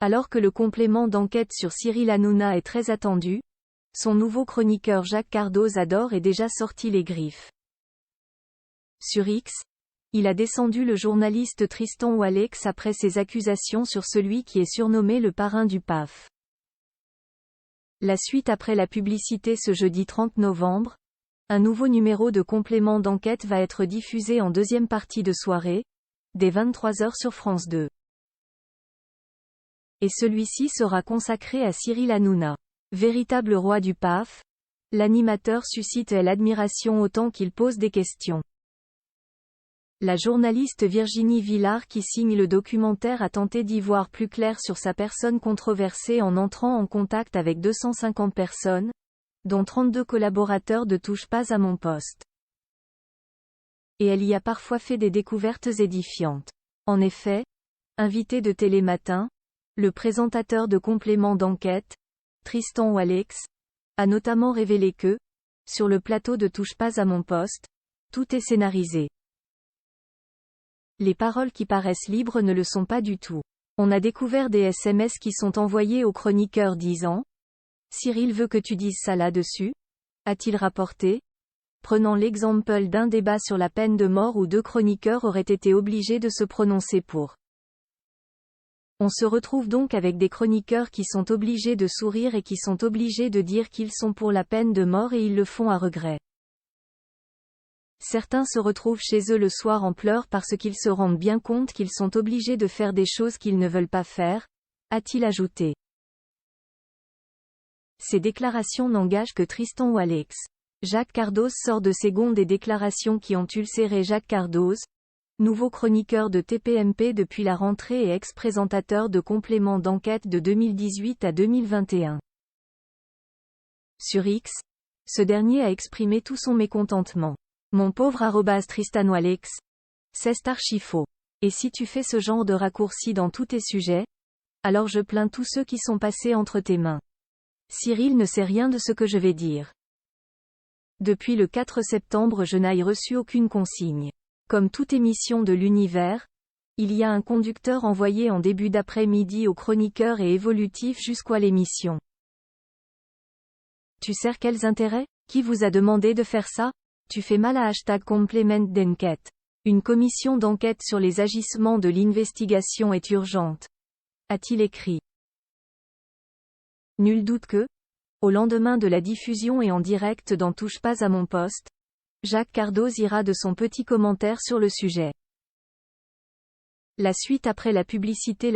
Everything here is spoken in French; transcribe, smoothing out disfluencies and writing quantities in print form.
Alors que le complément d'enquête sur Cyril Hanouna est très attendu, son nouveau chroniqueur Jacques Cardoz a d'ores et déjà sorti les griffes. Sur X, il a descendu le journaliste Tristan Oualex après ses accusations sur celui qui est surnommé le parrain du PAF. La suite après la publicité ce jeudi 30 novembre, un nouveau numéro de complément d'enquête va être diffusé en deuxième partie de soirée, dès 23h sur France 2. Et celui-ci sera consacré à Cyril Hanouna. Véritable roi du PAF, l'animateur suscite l'admiration autant qu'il pose des questions. La journaliste Virginie Villard qui signe le documentaire a tenté d'y voir plus clair sur sa personne controversée en entrant en contact avec 250 personnes, dont 32 collaborateurs de Touche pas à mon poste. Et elle y a parfois fait des découvertes édifiantes. En effet, invité de Télématin, le présentateur de complément d'enquête, Tristan Oualex, a notamment révélé que, sur le plateau de Touche pas à mon poste, tout est scénarisé. Les paroles qui paraissent libres ne le sont pas du tout. On a découvert des SMS qui sont envoyés au chroniqueur disant « Cyril veut que tu dises ça là-dessus ?» a-t-il rapporté, prenant l'exemple d'un débat sur la peine de mort où deux chroniqueurs auraient été obligés de se prononcer pour. On se retrouve donc avec des chroniqueurs qui sont obligés de sourire et qui sont obligés de dire qu'ils sont pour la peine de mort et ils le font à regret. Certains se retrouvent chez eux le soir en pleurs parce qu'ils se rendent bien compte qu'ils sont obligés de faire des choses qu'ils ne veulent pas faire, a-t-il ajouté. Ces déclarations n'engagent que Tristan Oualex. Jacques Cardoz sort de ses gonds des déclarations qui ont ulcéré Jacques Cardoz, nouveau chroniqueur de TPMP depuis la rentrée et ex-présentateur de complément d'enquête de 2018 à 2021. Sur X, ce dernier a exprimé tout son mécontentement. Mon pauvre @Tristan Oualex, c'est archi faux. Et si tu fais ce genre de raccourci dans tous tes sujets, alors je plains tous ceux qui sont passés entre tes mains. Cyril ne sait rien de ce que je vais dire. Depuis le 4 septembre je n'ai reçu aucune consigne. Comme toute émission de l'univers, il y a un conducteur envoyé en début d'après-midi au chroniqueur et évolutif jusqu'à l'émission. Tu sers quels intérêts? Qui vous a demandé de faire ça? Tu fais mal à #complément d'enquête. Une commission d'enquête sur les agissements de l'investigation est urgente. A-t-il écrit. Nul doute que, au lendemain de la diffusion et en direct dans Touche pas à mon poste, Jacques Cardoz ira de son petit commentaire sur le sujet. La suite après la publicité.